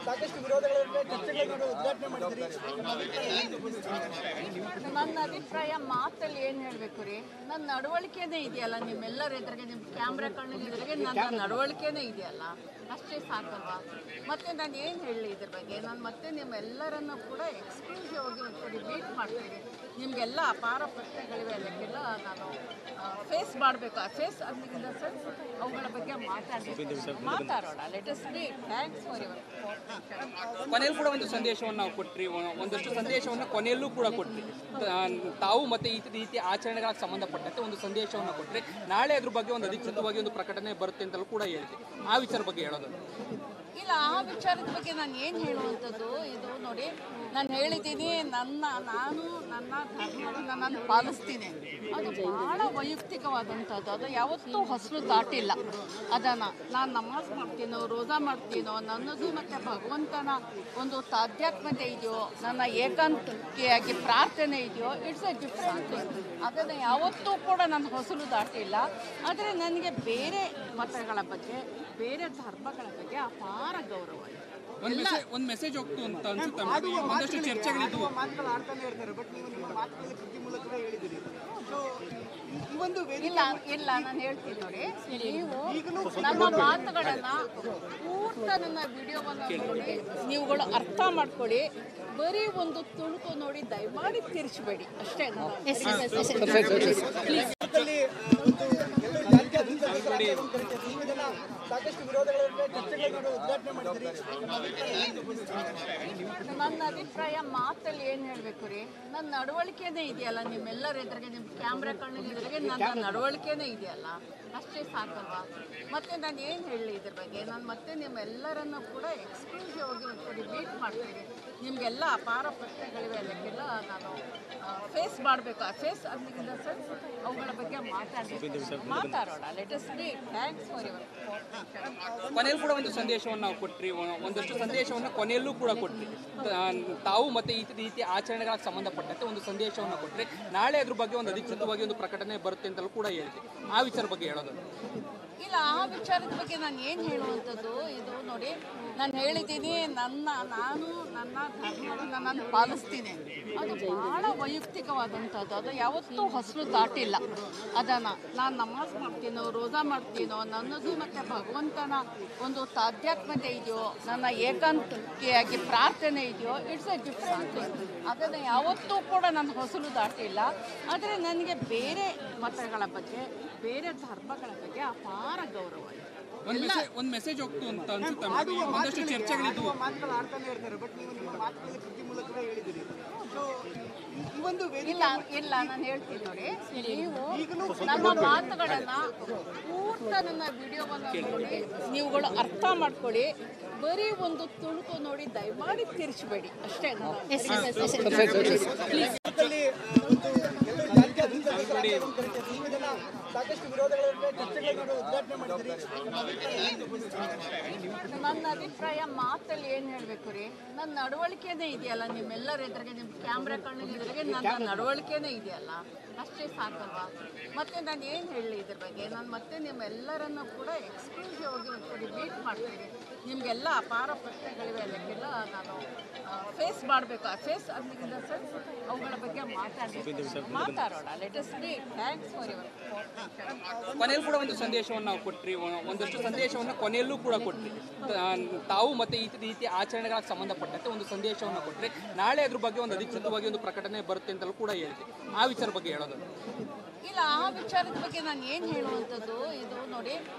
ಸಾಕಷ್ಟು ವಿರೋಧಗಳ ಚರ್ಚೆಗಳನ್ನು ಉದ್ಘಾಟನೆ ಮಾಡಿದ್ರಿ. ನನ್ನ ಅಭಿಪ್ರಾಯ ಮಾತಲ್ಲಿ ಏನು ಹೇಳಬೇಕು ರೀ, ನನ್ನ ನಡವಳಿಕೆನೇ ಇದೆಯಲ್ಲ ನಿಮ್ಮೆಲ್ಲರ ಎದುರಿಗೆ, ನಿಮ್ಮ ಕ್ಯಾಮ್ರಾ ಕಣ್ಣಿನ ಎದುರಿಗೆ ನನ್ನ ನಡವಳಿಕೆನೇ ಇದೆಯಲ್ಲ, ಅಷ್ಟೇ ಸಾಕಲ್ವಾ? ಮತ್ತೆ ನಾನು ಏನು ಹೇಳಲಿ ಇದ್ರ ಬಗ್ಗೆ? ನಾನು ಮತ್ತೆ ನಿಮ್ಮೆಲ್ಲರನ್ನು ಕೂಡ ಎಕ್ಸ್ಕ್ಲೂಸಿವ್ ಆಗಿ ಒಂದ್ಸರಿ ಮೀಟ್ ಮಾಡ್ತೀನಿ. ನಿಮಗೆಲ್ಲ ಅಪಾರ ಪ್ರಶ್ನೆಗಳಿವೆ, ಅದಕ್ಕೆಲ್ಲ ನಾನು ಫೇಸ್ ಮಾಡಬೇಕು. ಆ ಫೇಸ್ ಅದಕ್ಕಿಂತ ಸೆನ್ಸ್ ಅವುಗಳ ಬಗ್ಗೆ ಮಾತಾಡೋಣ. Let us be thanks for your ಕೊನೆಯಲ್ಲೂ ಕೂಡ ಒಂದು ಸಂದೇಶವನ್ನು ನಾವು ಕೊಟ್ರಿ, ಒಂದಷ್ಟು ಸಂದೇಶವನ್ನು ಕೊನೆಯಲ್ಲೂ ಕೂಡ ಕೊಟ್ರಿ. ತಾವು ಮತ್ತೆ ಈ ರೀತಿ ಆಚರಣೆಗಳಿಗೆ ಸಂಬಂಧಪಟ್ಟಂತೆ ಒಂದು ಸಂದೇಶವನ್ನು ಕೊಟ್ಟರೆ ನಾಳೆ ಅದ್ರ ಬಗ್ಗೆ ಒಂದು ಅಧಿಕೃತವಾಗಿ ಒಂದು ಪ್ರಕಟಣೆ ಬರುತ್ತೆ ಅಂತಲೂ ಕೂಡ ಹೇಳಿದೆ. ಆ ವಿಚಾರ ಬಗ್ಗೆ ಹೇಳೋದು ಇಲ್ಲ. ಆ ವಿಚಾರದ ಬಗ್ಗೆ ನಾನು ಏನು ಹೇಳುವಂಥದ್ದು, ಇದು ನೋಡಿ, ನಾನು ಹೇಳಿದ್ದೀನಿ, ನನ್ನ ಧರ್ಮವನ್ನು ನಾನು ಪಾಲಿಸ್ತೀನಿ. ಅದು ಭಾಳ ವೈಯಕ್ತಿಕವಾದಂಥದ್ದು. ಅದು ಯಾವತ್ತೂ ಹೊಸಲು ದಾಟಿಲ್ಲ. ಅದನ್ನು ನಾನು ನಮಾಜ್ ಮಾಡ್ತೀನೋ, ರೋಜಾ ಮಾಡ್ತೀನೋ, ನನ್ನದು ಮತ್ತು ಭಗವಂತನ ಒಂದು ತಾಧ್ಯಾತ್ಮತೆ ಇದೆಯೋ, ನನ್ನ ಏಕಾಂತಿಕೆಯಾಗಿ ಪ್ರಾರ್ಥನೆ ಇದೆಯೋ, ಇಟ್ಸ್ ಎ ಡಿಫ್ರೆಂಟ್ ಥಿಂಗ್. ಅದನ್ನು ಯಾವತ್ತೂ ಕೂಡ ನಾನು ಹೊಸಲು ದಾಟಿಲ್ಲ. ಆದರೆ ನನಗೆ ಬೇರೆ ಮತಗಳ ಬಗ್ಗೆ, ಬೇರೆ ಧರ್ಮಗಳ ಬಗ್ಗೆ ಅಪಾರ ಗೌರವ ಇದೆ. ಒಂದು ಮೆಸೇಜ್ ಹೋಗ್ತು ಅಂತ ಅನ್ಸುತ್ತೆ. ಒಂದಷ್ಟು ಚರ್ಚೆಗಳಿದ್ವು, ಮಾತುಗಳು ಆಡ್ತಾನೆ ಇರ್ತಾರೆ. ಬಟ್ ನೀವು ನಿಮ್ಮ ಮಾತುಗಳಲ್ಲಿ ಕೃತಿ ಮೂಲಕ ಹೇಳಿದಿರಿ. ಸೊ ಈ ಒಂದು ಇಲ್ಲ ನಾನು ಹೇಳ್ತೀನಿ ನೋಡಿ, ನೀವು ನನ್ನ ಮಾತುಗಳನ್ನ ಪೂರ್ತ ನನ್ನ ವಿಡಿಯೋವನ್ನು ನೋಡಿ ನೀವುಗಳು ಅರ್ಥ ಮಾಡ್ಕೊಳ್ಳಿ. ಬರೀ ಒಂದು ತುಣುಕು ನೋಡಿ ದಯಮಾಡಿ ತಿರ್ಚಬೇಡಿ ಅಷ್ಟೇ. ಸಾಕಷ್ಟು ವಿರೋಧಗಳ ಚರ್ಚೆಗಳನ್ನು ಉದ್ಘಾಟನೆ ಮಾಡಿದ್ರಿ. ನನ್ನ ಅಭಿಪ್ರಾಯ ಮಾತಲ್ಲಿ ಏನು ಹೇಳಬೇಕು ರೀ, ನನ್ನ ನಡವಳಿಕೆನೇ ಇದೆಯಲ್ಲ ನಿಮ್ಮೆಲ್ಲರ ಎದುರಿಗೆ, ನಿಮ್ಮ ಕ್ಯಾಮ್ರಾ ಕಣ್ಣಿನ ಎದುರಿಗೆ ನನ್ನ ನಡವಳಿಕೆನೇ ಇದೆಯಲ್ಲ, ಅಷ್ಟೇ ಸಾಕಲ್ವಾ? ಮತ್ತೆ ನಾನು ಏನು ಹೇಳಲಿ ಇದ್ರ ಬಗ್ಗೆ? ನಾನು ಮತ್ತೆ ನಿಮ್ಮೆಲ್ಲರನ್ನು ಕೂಡ ಎಕ್ಸ್ಕ್ಲೂಸಿವ್ ಆಗಿ ಒಂದ್ಸರಿ ಮೀಟ್ ಮಾಡ್ತೀನಿ. ನಿಮಗೆಲ್ಲ ಅಪಾರ ಪ್ರಶ್ನೆಗಳಿವೆ, ಅದಕ್ಕೆಲ್ಲ ನಾನು ಫೇಸ್ ಮಾಡಬೇಕು. ಆ ಫೇಸ್ ಅದಕ್ಕಿಂತ ಸೆನ್ಸ್ ಅವುಗಳ ಬಗ್ಗೆ ಮಾತಾಡೋಣ. Let us be thanks for your ಕೊನೆಯಲ್ಲೂ ಕೂಡ ಒಂದು ಸಂದೇಶವನ್ನು ನಾವು ಕೊಟ್ರಿ, ಒಂದಷ್ಟು ಸಂದೇಶವನ್ನು ಕೊನೆಯಲ್ಲೂ ಕೂಡ ಕೊಟ್ರಿ. ತಾವು ಮತ್ತೆ ಈ ರೀತಿ ಆಚರಣೆಗಳಿಗೆ ಸಂಬಂಧಪಟ್ಟಂತೆ ಒಂದು ಸಂದೇಶವನ್ನು ಕೊಟ್ಟರೆ ನಾಳೆ ಅದ್ರ ಬಗ್ಗೆ ಒಂದು ಅಧಿಕೃತವಾಗಿ ಒಂದು ಪ್ರಕಟಣೆ ಬರುತ್ತೆ ಅಂತಲೂ ಕೂಡ ಹೇಳಿದೆ. ಆ ವಿಚಾರ ಬಗ್ಗೆ ಹೇಳೋದು ಇಲ್ಲ. ಆ ವಿಚಾರದ ಬಗ್ಗೆ ನಾನು ಏನು ಹೇಳುವಂಥದ್ದು, ಇದು ನೋಡಿ, ನಾನು ಹೇಳಿದ್ದೀನಿ, ನನ್ನ ಧರ್ಮವನ್ನು ನಾನು ಪಾಲಿಸ್ತೀನಿ. ಅದು ಭಾಳ ವೈಯಕ್ತಿಕವಾದಂಥದ್ದು. ಅದು ಯಾವತ್ತೂ ಹೊಸಲು ದಾಟಿಲ್ಲ. ಅದನ್ನು ನಾನು ನಮಾಜ್ ಮಾಡ್ತೀನೋ, ರೋಜಾ ಮಾಡ್ತೀನೋ, ನನ್ನದು ಮತ್ತು ಭಗವಂತನ ಒಂದು ತಾಧ್ಯಾತ್ಮತೆ ಇದೆಯೋ, ನನ್ನ ಏಕಾಂತಿಕೆಯಾಗಿ ಪ್ರಾರ್ಥನೆ ಇದೆಯೋ, ಇಟ್ಸ್ ಎ ಡಿಫ್ರೆಂಟ್ ಥಿಂಗ್. ಅದನ್ನು ಯಾವತ್ತೂ ಕೂಡ ನಾನು ಹೊಸಲು ದಾಟಿಲ್ಲ. ಆದರೆ ನನಗೆ ಬೇರೆ ಮತಗಳ ಬಗ್ಗೆ, ಬೇರೆ ಧರ್ಮಗಳ ಬಗ್ಗೆ ಅಪಾರ ಗೌರವ ಇದೆ. ಒಂದು ಮೆಸೇಜ್ ಹೋಗ್ತು ಅಂತ ಅನ್ಸುತ್ತೆ. ಒಂದಷ್ಟು ಚರ್ಚೆಗಳಿದ್ವು, ಮಾತುಗಳು ಆಡ್ತಾನೆ ಇರ್ತಾರೆ. ಬಟ್ ನೀವು ನಿಮ್ಮ ಮಾತುಗಳಲ್ಲಿ ಕೃತಿ ಮೂಲಕ ಹೇಳಿದಿರಿ. ಸೊ ಈ ಒಂದು ಇಲ್ಲ ನಾನು ಹೇಳ್ತೀನಿ ನೋಡಿ, ನೀವು ನನ್ನ ಮಾತುಗಳನ್ನ ಪೂರ್ತ ನನ್ನ ವಿಡಿಯೋವನ್ನು ನೋಡಿ ನೀವುಗಳು ಅರ್ಥ ಮಾಡ್ಕೊಳ್ಳಿ. ಬರೀ ಒಂದು ತುಣುಕು ನೋಡಿ ದಯಮಾಡಿ ತಿರ್ಚಬೇಡಿ ಅಷ್ಟೇ. ಸಾಕಷ್ಟು ವಿರೋಧಗಳ ಚರ್ಚೆಗಳನ್ನು ಉದ್ಘಾಟನೆ ಮಾಡಿದ್ರಿ. ನನ್ನ ಅಭಿಪ್ರಾಯ ಮಾತಲ್ಲಿ ಏನು ಹೇಳಬೇಕು ರೀ, ನನ್ನ ನಡವಳಿಕೆನೇ ಇದೆಯಲ್ಲ ನಿಮ್ಮೆಲ್ಲರ ಎದುರಿಗೆ, ನಿಮ್ಮ ಕ್ಯಾಮ್ರಾ ಕಣ್ಣಿನ ಎದುರಿಗೆ ನನ್ನ ನಡವಳಿಕೆನೇ ಇದೆಯಲ್ಲ, ಅಷ್ಟೇ ಸಾಕಲ್ವಾ? ಮತ್ತೆ ನಾನು ಏನು ಹೇಳಲಿ ಇದ್ರ ಬಗ್ಗೆ? ನಾನು ಮತ್ತೆ ನಿಮ್ಮೆಲ್ಲರನ್ನು ಕೂಡ ಎಕ್ಸ್ಕ್ಲೂಸಿವ್ ಆಗಿ ಒಂದ್ಸರಿ ಮೀಟ್ ಮಾಡ್ತೀನಿ. ನಿಮಗೆಲ್ಲ ಅಪಾರ ಪ್ರಶ್ನೆಗಳಿವೆ, ಅದಕ್ಕೆಲ್ಲ ನಾನು ಫೇಸ್ ಮಾಡಬೇಕು. ಆ ಫೇಸ್ ಅದಕ್ಕಿಂತ ಸೆನ್ಸ್ ಅವುಗಳ ಬಗ್ಗೆ ಮಾತಾಡೋಣ. Let us be thanks for your ಕೊನೆಯಲ್ಲೂ ಕೂಡ ಒಂದು ಸಂದೇಶವನ್ನು ನಾವು ಕೊಟ್ರಿ, ಒಂದಷ್ಟು ಸಂದೇಶವನ್ನು ಕೊನೆಯಲ್ಲೂ ಕೂಡ ಕೊಟ್ರಿ. ತಾವು ಮತ್ತೆ ಈ ರೀತಿ ಆಚರಣೆಗಳಿಗೆ ಸಂಬಂಧಪಟ್ಟಂತೆ ಒಂದು ಸಂದೇಶವನ್ನು ಕೊಟ್ಟರೆ ನಾಳೆ ಅದ್ರ ಬಗ್ಗೆ ಒಂದು ಅಧಿಕೃತವಾಗಿ ಒಂದು ಪ್ರಕಟಣೆ ಬರುತ್ತೆ ಅಂತಲೂ ಕೂಡ ಹೇಳಿದೆ. ಆ ವಿಚಾರ ಬಗ್ಗೆ ಹೇಳೋದು ಇಲ್ಲ. ಆ ವಿಚಾರದ ಬಗ್ಗೆ ನಾನು ಏನು ಹೇಳುವಂಥದ್ದು, ಇದು ನೋಡಿ,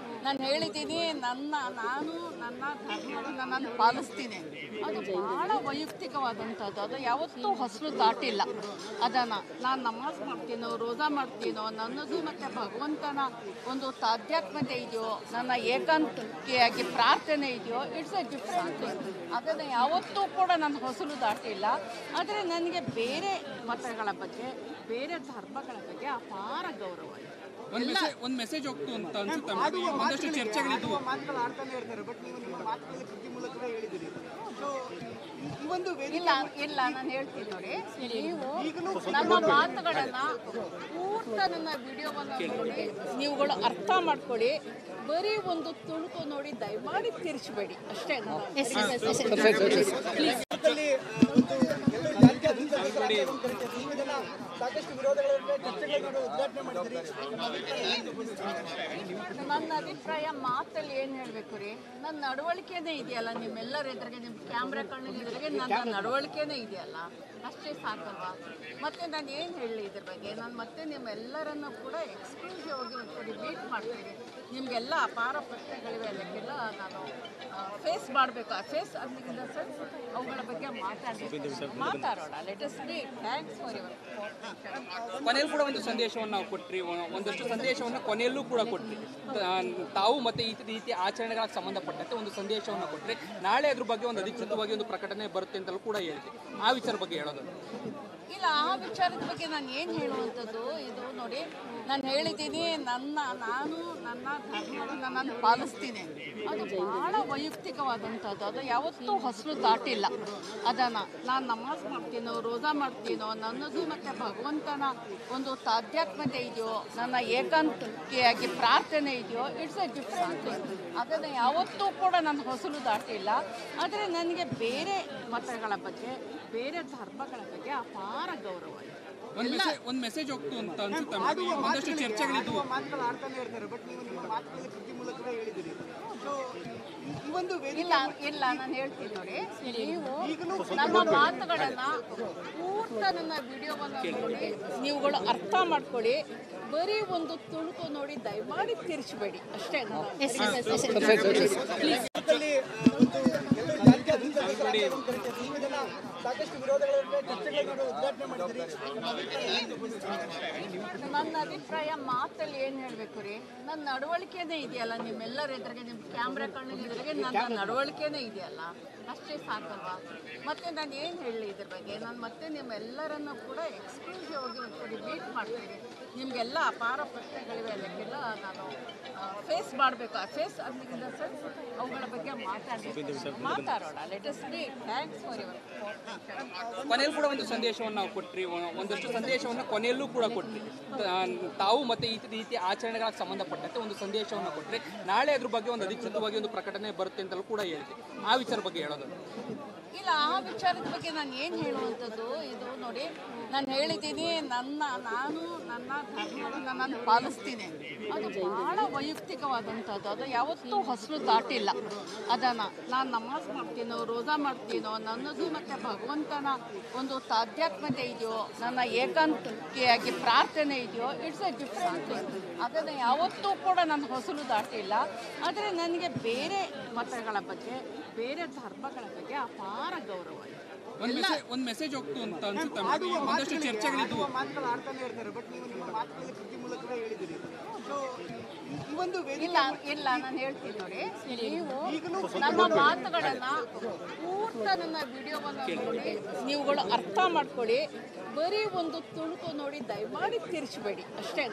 ನಾನು ಹೇಳಿದ್ದೀನಿ, ನನ್ನ ಧರ್ಮವನ್ನು ನಾನು ಪಾಲಿಸ್ತೀನಿ. ಅದು ಭಾಳ ವೈಯಕ್ತಿಕವಾದಂಥದ್ದು. ಅದು ಯಾವತ್ತೂ ಹೊಸಲು ದಾಟಿಲ್ಲ. ಅದನ್ನು ನಾನು ನಮಾಜ್ ಮಾಡ್ತೀನೋ, ರೋಜಾ ಮಾಡ್ತೀನೋ, ನನ್ನದು ಮತ್ತು ಭಗವಂತನ ಒಂದು ತಾಧ್ಯಾತ್ಮತೆ ಇದೆಯೋ, ನನ್ನ ಏಕಾಂತಿಕೆಯಾಗಿ ಪ್ರಾರ್ಥನೆ ಇದೆಯೋ, ಇಟ್ಸ್ ಎ ಡಿಫ್ರೆಂಟ್ ಥಿಂಗ್. ಅದನ್ನು ಯಾವತ್ತೂ ಕೂಡ ನಾನು ಹೊಸಲು ದಾಟಿಲ್ಲ. ಆದರೆ ನನಗೆ ಬೇರೆ ಮತಗಳ ಬಗ್ಗೆ, ಬೇರೆ ಧರ್ಮಗಳ ಬಗ್ಗೆ ಅಪಾರ ಗೌರವ ಇದೆ. ಒಂದು ಮೆಸೇಜ್ ಹೋಗ್ತು ಅಂತ ಅನ್ಸುತ್ತೆ. ಒಂದಷ್ಟು ಚರ್ಚೆಗಳಿದ್ವು, ಮಾತುಗಳು ಆಡ್ತಾನೆ ಇರ್ತಾರೆ. ಬಟ್ ನೀವು ನಿಮ್ಮ ಮಾತುಗಳಲ್ಲಿ ಕೃತಿ ಮೂಲಕ ಹೇಳಿದಿರಿ. ಸೊ ಈ ಒಂದು ಇಲ್ಲ ನಾನು ಹೇಳ್ತೀನಿ ನೋಡಿ, ನೀವು ನನ್ನ ಮಾತುಗಳನ್ನ ಪೂರ್ತ ನನ್ನ ವಿಡಿಯೋವನ್ನು ನೋಡಿ ನೀವುಗಳು ಅರ್ಥ ಮಾಡ್ಕೊಳ್ಳಿ. ಬರೀ ಒಂದು ತುಣುಕು ನೋಡಿ ದಯಮಾಡಿ ತಿರ್ಚಬೇಡಿ ಅಷ್ಟೇ. ಸಾಕಷ್ಟು ವಿರೋಧಗಳ ಚರ್ಚೆಗಳನ್ನು ಉದ್ಘಾಟನೆ ಮಾಡಿದ್ರಿ. ನನ್ನ ಅಭಿಪ್ರಾಯ ಮಾತಲ್ಲಿ ಏನು ಹೇಳಬೇಕು ರೀ, ನನ್ನ ನಡವಳಿಕೆನೇ ಇದೆಯಲ್ಲ ನಿಮ್ಮೆಲ್ಲರ ಎದುರಿಗೆ, ನಿಮ್ಮ ಕ್ಯಾಮ್ರಾ ಕಣ್ಣಿನ ಎದುರಿಗೆ ನನ್ನ ನಡವಳಿಕೆನೇ ಇದೆಯಲ್ಲ, ಅಷ್ಟೇ ಸಾಕಲ್ವಾ? ಮತ್ತೆ ನಾನು ಏನು ಹೇಳಲಿ ಇದ್ರ ಬಗ್ಗೆ? ನಾನು ಮತ್ತೆ ನಿಮ್ಮೆಲ್ಲರನ್ನು ಕೂಡ ಎಕ್ಸ್ಕ್ಲೂಸಿವ್ ಆಗಿ ಒಂದ್ಸರಿ ಮೀಟ್ ಮಾಡ್ತೀನಿ. ನಿಮಗೆಲ್ಲ ಅಪಾರ ಪ್ರಶ್ನೆಗಳಿವೆ, ಅದಕ್ಕೆಲ್ಲ ನಾನು ಫೇಸ್ ಮಾಡಬೇಕು. ಆ ಫೇಸ್ ಅದಕ್ಕಿಂತ ಸೆನ್ಸ್ ಅವುಗಳ ಬಗ್ಗೆ ಮಾತಾಡೋಣ. Let us be thanks for your ಕೊನೆಯಲ್ಲೂ ಕೂಡ ಒಂದು ಸಂದೇಶವನ್ನು ನಾವು ಕೊಟ್ರಿ, ಒಂದಷ್ಟು ಸಂದೇಶವನ್ನು ಕೊನೆಯಲ್ಲೂ ಕೂಡ ಕೊಟ್ರಿ. ತಾವು ಮತ್ತೆ ಈ ರೀತಿ ಆಚರಣೆಗಳಿಗೆ ಸಂಬಂಧಪಟ್ಟಂತೆ ಒಂದು ಸಂದೇಶವನ್ನು ಕೊಟ್ಟರೆ ನಾಳೆ ಅದ್ರ ಬಗ್ಗೆ ಒಂದು ಅಧಿಕೃತವಾಗಿ ಒಂದು ಪ್ರಕಟಣೆ ಬರುತ್ತೆ ಅಂತಲೂ ಕೂಡ ಹೇಳಿದೆ. ಆ ವಿಚಾರ ಬಗ್ಗೆ ಹೇಳೋದು ಇಲ್ಲ. ಆ ವಿಚಾರದ ಬಗ್ಗೆ ನಾನು ಏನು ಹೇಳುವಂಥದ್ದು, ಇದು ನೋಡಿ, ನಾನು ಹೇಳಿದ್ದೀನಿ, ನಾನು ನನ್ನ ಧರ್ಮವನ್ನು ನಾನು ಪಾಲಿಸ್ತೀನಿ. ಅದು ಭಾಳ ವೈಯಕ್ತಿಕವಾದಂಥದ್ದು, ಅದು ಯಾವತ್ತೂ ಹೊಸಲು ದಾಟಿಲ್ಲ. ಅದನ್ನು ನಾನು ನಮಾಜ್ ಮಾಡ್ತೀನೋ, ರೋಜಾ ಮಾಡ್ತೀನೋ, ನನ್ನದು ಮತ್ತು ಭಗವಂತನ ಒಂದು ತಾಧ್ಯಾತ್ಮತೆ ಇದೆಯೋ, ನನ್ನ ಏಕಾಂತಿಕೆಯಾಗಿ ಪ್ರಾರ್ಥನೆ ಇದೆಯೋ, ಇಟ್ಸ್ ಎ ಡಿಫ್ರೆಂಟ್. ಅದನ್ನು ಯಾವತ್ತೂ ಕೂಡ ನಾನು ಹೊಸಲು ದಾಟಿಲ್ಲ. ಆದರೆ ನನಗೆ ಬೇರೆ ಮತಗಳ ಬಗ್ಗೆ, ಬೇರೆ ಧರ್ಮಗಳ ಬಗ್ಗೆ ಅಪಾರ ಗೌರವ ಇದೆ. ಒಂದು ಮೆಸೇಜ್ ಹೋಗ್ತು ಅಂತ ಅನ್ಸುತ್ತೆ. ಒಂದಷ್ಟು ಚರ್ಚೆಗಳಿದ್ವು, ಮಾತುಗಳು ಆಡ್ತಾನೆ ಇರ್ತಾರೆ, ಬಟ್ ನೀವು ನಿಮ್ಮ ಮಾತುಗಳಲ್ಲಿ ಕೃತಿ ಮೂಲಕವೇ ಹೇಳಿದಿರಿ. ಸೊ ಈ ಒಂದು ಇಲ್ಲ ನಾನು ಹೇಳ್ತೀನಿ ನೋಡಿ, ನೀವು ನನ್ನ ಮಾತುಗಳನ್ನ ಪೂರ್ತ ನನ್ನ ವಿಡಿಯೋವನ್ನು ನೋಡಿ ನೀವುಗಳು ಅರ್ಥ ಮಾಡ್ಕೊಳ್ಳಿ. ಬರೀ ಒಂದು ತುಣುಕು ನೋಡಿ ದಯಮಾಡಿ ತಿರ್ಚಬೇಡಿ ಅಷ್ಟೇ. ಸಾಕಷ್ಟು ವಿರೋಧಗಳ ಚರ್ಚೆಗಳನ್ನು ಉದ್ಘಾಟನೆ ಮಾಡಿದ್ರಿ. ನನ್ನ ಅಭಿಪ್ರಾಯ ಮಾತಲ್ಲಿ ಏನು ಹೇಳಬೇಕು ರೀ, ನನ್ನ ನಡವಳಿಕೆನೇ ಇದೆಯಲ್ಲ ನಿಮ್ಮೆಲ್ಲರ ಎದುರಿಗೆ, ನಿಮ್ಮ ಕ್ಯಾಮ್ರಾ ಕಣ್ಣಿನ ಎದುರಿಗೆ ನನ್ನ ನಡವಳಿಕೆನೇ ಇದೆಯಲ್ಲ, ಅಷ್ಟೇ ಸಾಕಲ್ವಾ? ಮತ್ತೆ ನಾನು ಏನು ಹೇಳಲಿ ಇದ್ರ ಬಗ್ಗೆ? ನಾನು ಮತ್ತೆ ನಿಮ್ಮೆಲ್ಲರನ್ನು ಕೂಡ ಎಕ್ಸ್ಕ್ಲೂಸಿವ್ ಆಗಿ ಒಂದ್ಸರಿ ಮೀಟ್ ಮಾಡ್ತೀನಿ. ನಿಮಗೆಲ್ಲ ಅಪಾರ ಪ್ರಶ್ನೆಗಳಿವೆ, ಅದಕ್ಕೆಲ್ಲ ನಾನು ಫೇಸ್ ಮಾಡಬೇಕು. ಆ ಫೇಸ್ ಅದಕ್ಕಿಂತ ಸೆನ್ಸ್ ಅವುಗಳ ಬಗ್ಗೆ ಮಾತಾಡೋಣ. Let us be thanks for your ಕೊನೆಯಲ್ಲೂ ಕೂಡ ಒಂದು ಸಂದೇಶವನ್ನು ನಾವು ಕೊಟ್ರಿ, ಒಂದಷ್ಟು ಸಂದೇಶವನ್ನು ಕೊನೆಯಲ್ಲೂ ಕೂಡ ಕೊಟ್ರಿ. ತಾವು ಮತ್ತೆ ಈ ರೀತಿ ಆಚರಣೆಗಳಿಗೆ ಸಂಬಂಧಪಟ್ಟಂತೆ ಒಂದು ಸಂದೇಶವನ್ನು ಕೊಟ್ಟರೆ ನಾಳೆ ಅದ್ರ ಬಗ್ಗೆ ಒಂದು ಅಧಿಕೃತವಾಗಿ ಒಂದು ಪ್ರಕಟಣೆ ಬರುತ್ತೆ ಅಂತಲೂ ಕೂಡ ಹೇಳಿದೆ. ಆ ವಿಚಾರ ಬಗ್ಗೆ ಹೇಳೋದು ಇಲ್ಲ. ಆ ವಿಚಾರದ ಬಗ್ಗೆ ನಾನು ಏನು ಹೇಳುವಂಥದ್ದು, ಇದು ನೋಡಿ, ನಾನು ಹೇಳಿದ್ದೀನಿ, ನಾನು ನನ್ನ ಧರ್ಮವನ್ನು ನಾನು ಪಾಲಿಸ್ತೀನಿ. ಅದು ಭಾಳ ವೈಯಕ್ತಿಕವಾದಂಥದ್ದು, ಅದು ಯಾವತ್ತೂ ಹೊಸಲು ದಾಟಿಲ್ಲ. ಅದನ್ನು ನಾನು ನಮಾಜ್ ಮಾಡ್ತೀನೋ, ರೋಜಾ ಮಾಡ್ತೀನೋ, ನನ್ನದು ಮತ್ತು ಭಗವಂತನ ಒಂದು ತಾಧ್ಯಾತ್ಮತೆ ಇದೆಯೋ, ನನ್ನ ಏಕಾಂತಿಕೆಯಾಗಿ ಪ್ರಾರ್ಥನೆ ಇದೆಯೋ, ಇಟ್ಸ್ ಎ ಡಿಫ್ರೆಂಟ್. ಅದನ್ನು ಯಾವತ್ತೂ ಕೂಡ ನಾನು ಹೊಸಲು ದಾಟಿಲ್ಲ. ಆದರೆ ನನಗೆ ಬೇರೆ ಮತಗಳ ಬಗ್ಗೆ, ಬೇರೆ ಧರ್ಮಗಳ ಬಗ್ಗೆ ಅಪಾರ ಗೌರವ ಇದೆ. ಒಂದು ಮೆಸೇಜ್ ಹೋಗ್ತು ಅಂತ ಅನ್ಸುತ್ತೆ. ಒಂದಷ್ಟು ಚರ್ಚೆಗಳಿದ್ವು, ಮಾತುಗಳು ಆಡ್ತಾನೆ ಇರ್ತಾರೆ, ಬಟ್ ನೀವು ನಿಮ್ಮ ಮಾತುಗಳಲ್ಲಿ ಕೃತಿ ಮೂಲಕವೇ ಹೇಳಿದಿರಿ. ಸೊ ಈ ಒಂದು ಇಲ್ಲ ನಾನು ಹೇಳ್ತೀನಿ ನೋಡಿ, ನೀವು ನನ್ನ ಮಾತುಗಳನ್ನ ಪೂರ್ತ ನನ್ನ ವಿಡಿಯೋವನ್ನು ನೋಡಿ ನೀವುಗಳು ಅರ್ಥ ಮಾಡ್ಕೊಳ್ಳಿ. ಬರೀ ಒಂದು ತುಣುಕು ನೋಡಿ ದಯಮಾಡಿ ತಿರ್ಚಬೇಡಿ ಅಷ್ಟೇ.